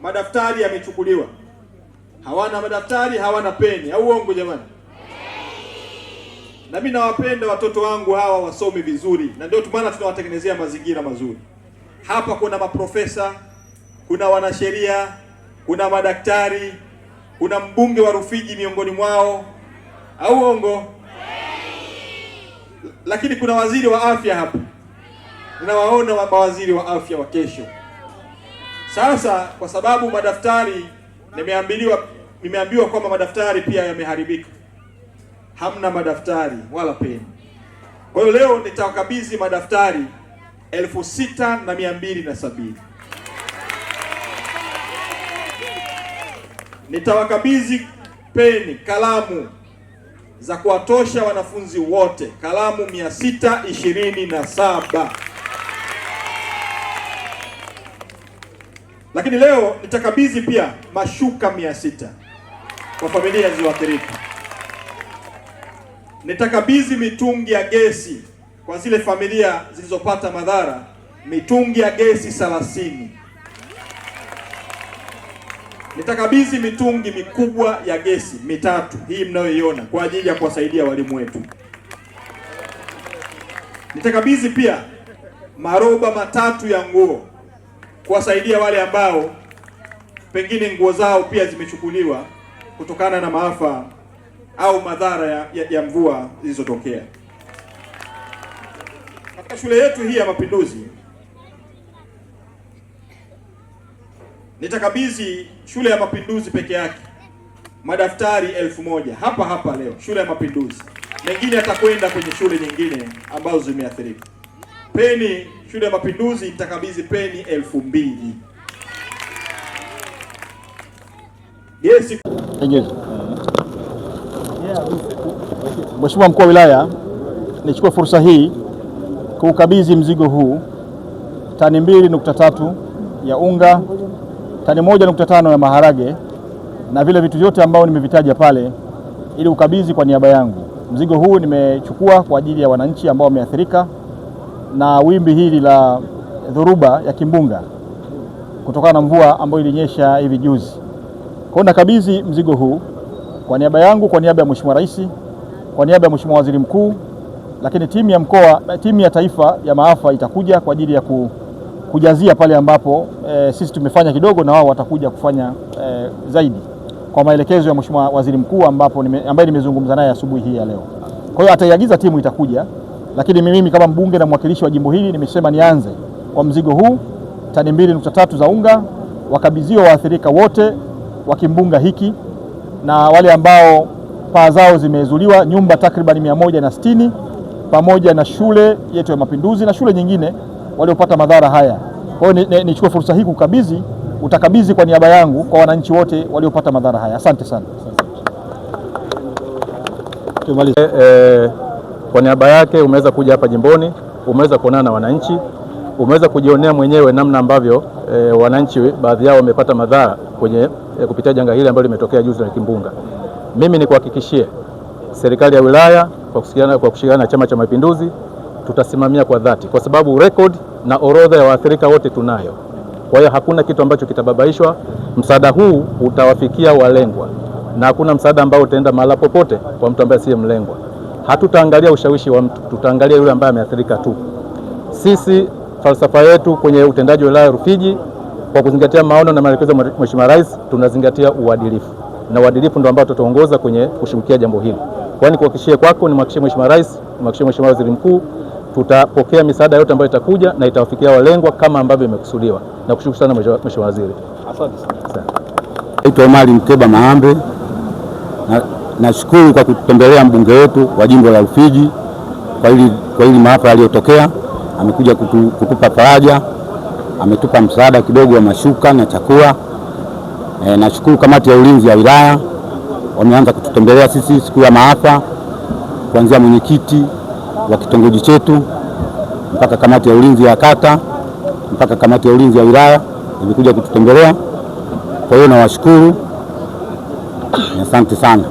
madaftari yamechukuliwa. Hawana madaftari, hawana peni, au uongo jamani? Na mimi nawapenda watoto wangu hawa wasome vizuri, na ndio maana tunawatengenezea mazingira mazuri. Hapa kuna maprofesa, kuna wanasheria, kuna madaktari, kuna mbunge wa Rufiji miongoni mwao, au uongo? Lakini kuna waziri wa afya hapa. Ninawaona mawaziri wa afya wa kesho. Sasa kwa sababu madaftari nimeambiwa kwamba madaftari pia yameharibika. Hamna madaftari wala peni. Kwa hiyo leo nitawakabidhi madaftari 6,270. Nitawakabidhi peni, kalamu za kuwatosha wanafunzi wote, kalamu 627. Lakini leo nitakabidhi pia mashuka 600 kwa familia zilizoathirika. Nitakabidhi mitungi ya gesi kwa zile familia zilizopata madhara, mitungi ya gesi 30. Nitakabidhi mitungi mikubwa ya gesi 3, hii mnayoiona, kwa ajili ya kuwasaidia walimu wetu. Nitakabidhi pia maroba 3 ya nguo kuwasaidia wale ambao pengine nguo zao pia zimechukuliwa kutokana na maafa au madhara ya mvua zilizotokea. Katika shule yetu hii ya Mapinduzi nitakabidhi shule ya Mapinduzi peke yake madaftari 1000 hapa leo, shule ya Mapinduzi. Mengine yatakwenda kwenye shule nyingine ambazo zimeathirika. Peni, shule ya Mapinduzi nitakabidhi peni 2000. Yes. Mheshimiwa Mkuu wa Wilaya, nichukue fursa hii kukabidhi mzigo huu, tani 2.3 ya unga, tani 1.5 ya maharage na vile vitu vyote ambao nimevitaja pale, ili ukabidhi kwa niaba yangu. Mzigo huu nimechukua kwa ajili ya wananchi ambao wameathirika na wimbi hili la dhoruba ya kimbunga kutokana na mvua ambayo ilinyesha hivi juzi. Kwa hiyo nakabidhi mzigo huu kwa niaba yangu, kwa niaba ya Mheshimiwa Rais, kwa niaba ya Mheshimiwa Waziri Mkuu, lakini timu ya mkoa, timu ya taifa ya maafa itakuja kwa ajili ya kujazia pale ambapo sisi tumefanya kidogo, na wao watakuja kufanya zaidi kwa maelekezo ya Mheshimiwa Waziri Mkuu ambaye nimezungumza naye asubuhi hii ya leo. Kwa hiyo ataiagiza timu itakuja, lakini mimi kama mbunge na mwakilishi wa jimbo hili nimesema nianze kwa mzigo huu, tani 2.3 za unga, wakabidhiwa waathirika wote wa kimbunga hiki na wale ambao paa zao zimezuliwa, nyumba takriban 160, pamoja na shule yetu ya Mapinduzi na shule nyingine waliopata madhara haya. Kwa hiyo nichukue fursa hii kukabidhi, utakabidhi kwa niaba yangu kwa wananchi wote waliopata madhara haya. Asante sana. Kwa niaba yake umeweza kuja hapa jimboni, umeweza kuonana na wananchi, umeweza kujionea mwenyewe namna ambavyo wananchi baadhi yao wamepata madhara kwenye kupitia janga hili ambalo limetokea juzi la kimbunga. Mimi nikuhakikishie serikali ya wilaya kwa kushirikiana na Chama cha Mapinduzi tutasimamia kwa dhati, kwa sababu record na orodha ya waathirika wote tunayo. Kwa hiyo hakuna kitu ambacho kitababaishwa. Msaada huu utawafikia walengwa na hakuna msaada ambao utaenda mahali popote kwa mtu ambaye siye mlengwa. Hatutaangalia ushawishi wa mtu, tutaangalia yule ambaye ameathirika tu. Sisi falsafa yetu kwenye utendaji wa wilaya Rufiji, kwa kuzingatia maono na maelekezo ya Mheshimiwa Rais, tunazingatia uadilifu, na uadilifu ndio ambao tutaongoza kwenye kushughulikia jambo hili. Kwa hiyo nikuhakikishie kwako, nimhakikishie Mheshimiwa Rais, nimhakikishie Mheshimiwa Waziri Mkuu, tutapokea misaada yote ambayo itakuja na itawafikia walengwa kama ambavyo imekusudiwa. Na kushukuru sana Mheshimiwa Waziri. Asante sana. Naitwa Omari Mkeba Mahambe. Nashukuru kwa kutembelea mbunge wetu wa jimbo la Rufiji kwa hili maafa yaliyotokea. Amekuja kutupa faraja, ametupa msaada kidogo wa mashuka na chakula. Nashukuru kamati ya ulinzi ya wilaya, wameanza kututembelea sisi siku ya maafa, kuanzia mwenyekiti wa kitongoji chetu mpaka kamati ya ulinzi ya kata mpaka kamati ya ulinzi ya wilaya imekuja kututembelea. Kwa hiyo nawashukuru, asante sana.